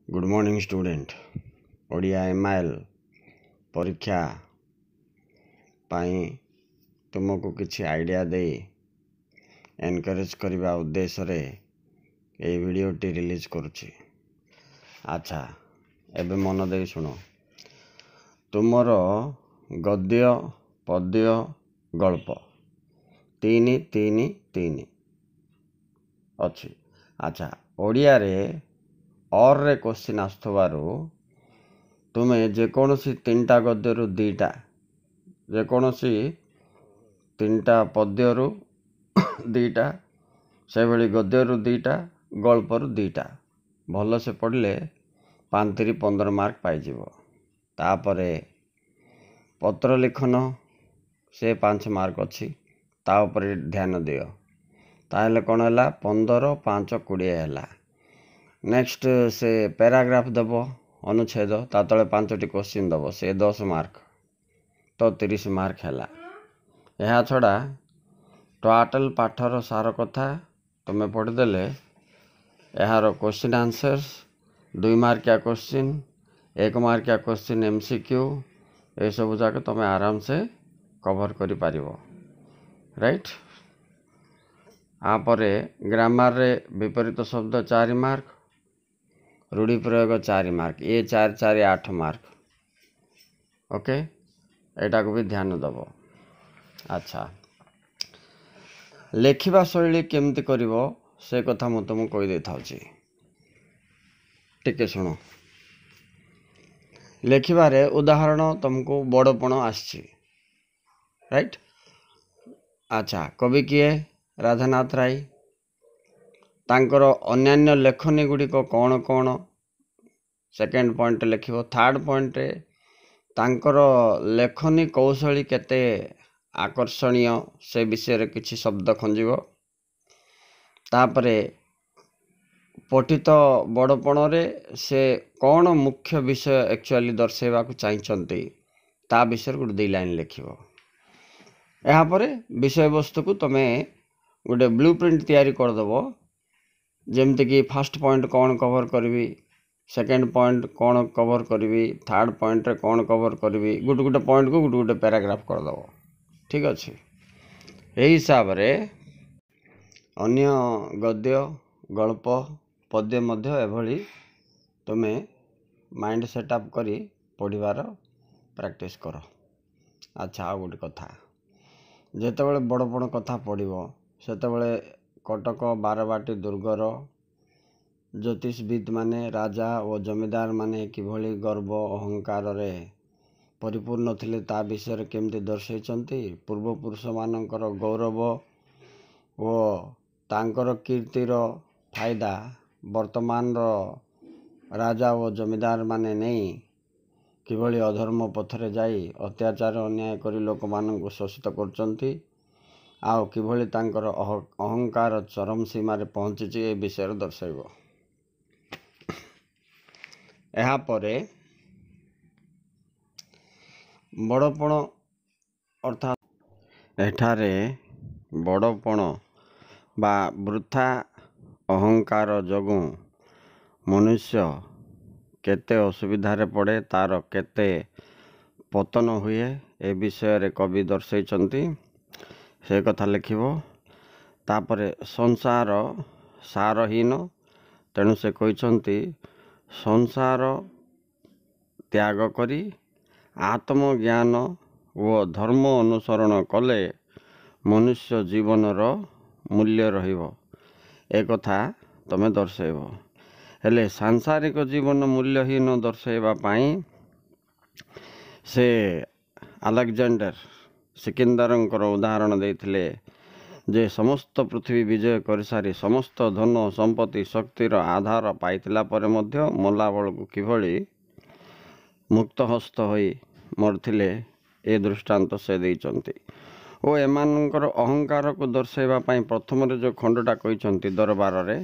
Good morning student. Odia MIL परीक्षा पाई तुमको किसी आइडिया दे एनकरेज करने उद्देश्य रे ये वीडियोटी रिलीज करुछि। अच्छा एबे मन दे शुण। तुमर गद्य पद्य गल्प तीन तीन तीन अच्छी। अच्छा ओडिया रे और रे क्वेश्चन आसुबारू तुम्हें जेकोसी तीनटा गद्यरू दीटा जेकोसी तीनटा पद्यरू दीटा से भली गद्यरू दीटा गल्परू दीटा भल से पढ़ले 5-15 मार्क पाइजिव। तापरे पत्र लिखन से 5 मार्क अच्छी ताऊपर ध्यान दियो। ताहले कौन है 15 5 20 है। नेक्स्ट से पैराग्राफ दब अनुच्छेद ता तले 5टी क्वेश्चन दब से 10 मार्क तो 30 मार्क है। यह छड़ा टोटल पाठर सार कथा तुम्हें पढ़ीदेले यार क्वेश्चन आंसर्स 2 मार्किया क्वेश्चन 1 मार्किया क्वेश्चन एमसीक्यू ये सब जाके तुम्हें आराम से कवर करि पारिबो। राइट आपरे ग्रामर रे विपरीत शब्द 4 मार्क रूढ़ी प्रयोग 4 मार्क ये 4 4 8 मार्क। ओके एटा को भी ध्यान दब। अच्छा लेखिबा शैली केमती करिवो से कथा मु तुमको कहि दे थाउची। टिके सुनो। लेखिबारे उदाहरण तुमको बड़पण आछि। राइट अच्छा कवि किए राधानाथ राय तांकर अन्यान्य लेखनी गुड़िक कौन कौन सेकेंड पॉइंट लिखिबो। थर्ड पॉइंट रे तांकर लेखनी कौशली केते आकर्षणीय से विषय रे किछि शब्द खंजिबो। तापरे पठित बड़पण रे से कौन मुख्य विषय एक्चुअली दर्शाइबा को चाहिचंती ता विषय गोटे 2 लाइन लिखिबो। यहाँ पर विषय वस्तु को तमे गोटे ब्लूप्रिंट तैयारी कर दबो। जेमती कि फर्स्ट पॉइंट कौन कवर करी सेकेंड पॉइंट कौन कवर करी थर्ड पॉइंट रे कौन कवर करी गोटे गोटे पॉइंट को गोटे गोटे पैराग्राफ कर दबो। ठीक अच्छे यही हिसाब रे अन्य गद्य गल्प पद्य मध्य एभली तुमे माइंड सेटअप करी पढ़िबार प्रैक्टिस कर। अच्छा आ गोटे कथा जेतेबेले बड़पण कथा पढ़िबो सेतेबेले कटक बारबाटी दुर्गर ज्योतिषविद माने राजा और जमीदार माने किभली गर्व अहंकार रे परिपूर्ण थिले ता विषय केमती दर्शाइछंती। पूर्वपुरुष मानकर गौरव ओ तांकर कीर्तिर फायदा वर्तमान राजा और जमीदार माने नहीं किभली अधर्म पथरे जाई अत्याचार अन्याय करी लोक मानक शोषित करचंती आउ किभली तांकर अहंकार चरम सीमा रे पहुंची ए विषय दर्शाइबो। यहाँ परे बड़पण अर्थात एठारे बड़पण बा वृथा अहंकार जोगु मनुष्य केते असुविधारे पड़े तार केते पतन हुए ए विषय रे कवि दर्शाइछंती से कथा लिखिबो। तापरे संसार सारहीन तेणु से कहिछंती संसार त्याग करी आत्मज्ञान व धर्म अनुसरण कले मनुष्य जीवनर मूल्य रहिबो ए कथा तमे दर्शाइबो। हेले सांसारिक जीवन मूल्यहीन दर्शाइबा पाई से अलेक्जेंडर सिकंदरंकर उदाहरण देथिले जे समस्त पृथ्वी विजय कर सारी समस्त धन संपत्ति शक्तिर आधार पाइतिला परे मध्य मल्ला बळकु किभली मुक्त हस्त होई मरथिले ए दृष्टांत से देइचंती। ओ एमानकर अहंकार को दर्शाइबा पाई प्रथम रे जो खंडटा कहिचंती दरबार रे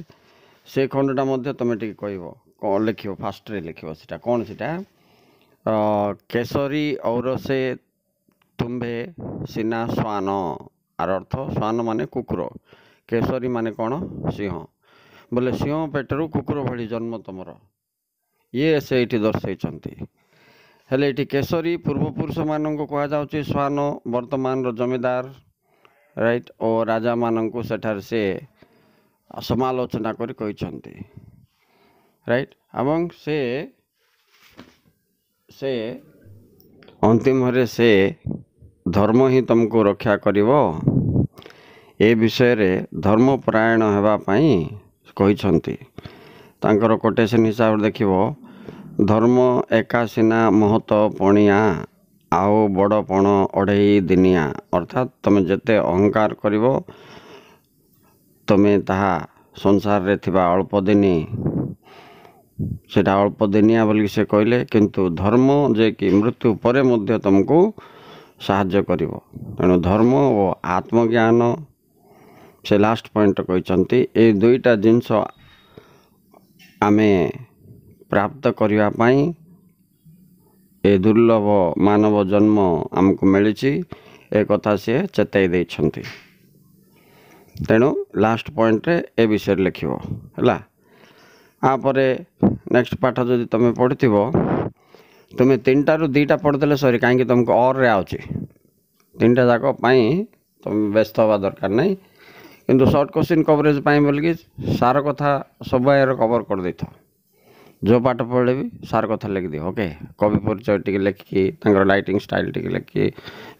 से खंडटा मध्य तमे टिके कहइबो कोन लिखिबो। फास्ट रे लिखिबो सेटा कोन सेटा केसरी औरसे तुम्भे सिना स्वान आर अर्थ स्वान माने कुकुर केसरी माने कौन सिंह बोले सिंह पेटरू कुकुर भली जन्म तुमर ये से एठी दर्शाइछन्ति। हेले एठी केसरी पूर्वपुरुष माननको कुहाଯାଉଛି स्वान वर्तमान जमीदार राइट और राजा माननको सेठार से समालोचना करी कहिछन्ति राइट एवं से अंतिम रे से धर्म ही तुमको रक्षा करिवो ए विषय रे धर्मपरायण हेबा पई कहिछन्ति। तांकर कोटेशन हिसाब देखिवो धर्म एका सिना महत पणिया आओ बड़पण अढ़ई दिनिया अर्थात तुम जेते अहंकार करिवो तुम्हें ताहा संसार रे थिबा अल्प दिनी सेटा अल्प दिनिया बोली से कहले किंतु धर्म जे कि मृत्यु परे मध्य तुमको साहाय्य करिवो। तेणु धर्म और आत्मज्ञान से लास्ट पॉइंट कहते ए दुईटा जिनस आमे प्राप्त करने पाई ए दुर्लभ मानव जन्म आमको मिली ए कथा सी चेताई देइछन्ति। तेणु लास्ट पॉइंट रे ए विषय लिखिबो हला। आपर नेक्स्ट पाठ जदि तुम पढ़िथिबो तुम 3टा रु 2टा पढ़देले सॉरी कहीं तुमको और रे आउची 3टा जाक पाई तुम व्यस्त हवा दरकार नहीं किंतु शॉर्ट क्वेश्चन कवरेज पाई बोलिकी सार कथा सब कवर कर देथ जो पाठ पढ़े भी सार कथा लिख दियो ओके। कवि परिचय टी लिखिकी राइटिंग स्टाइल टी लिखिकी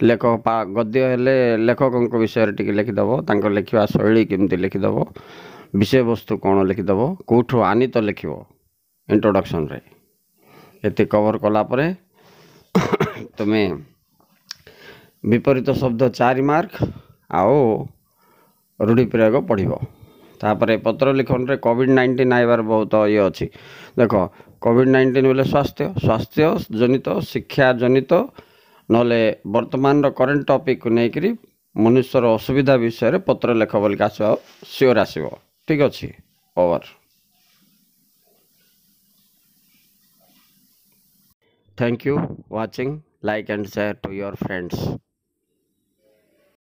लेखक गद्य हेले लेखक विषय टी लिखिदेव लिखा शैली केमती लिखिदेव विषय वस्तु कौन लिखिदेव कौठू आनी तो लिख इंट्रोडक्शन रे ये कवर कलापर तुम्हें विपरीत शब्द 4 मार्क आओ रूढ़ी प्रयोग पढ़ो। तापर पत्र लिखन रे कोविड-19 आइबार बहुत ये अच्छी देख कोविड-19 बोले स्वास्थ्य जनित शिक्षा जनित नले वर्तमान करेन्ट टॉपिक को लेकर मनुष्यर असुविधा विषय पत्र लेख बोल सियोर आसो ठीक अच्छे over. Thank you watching like and share to your friends.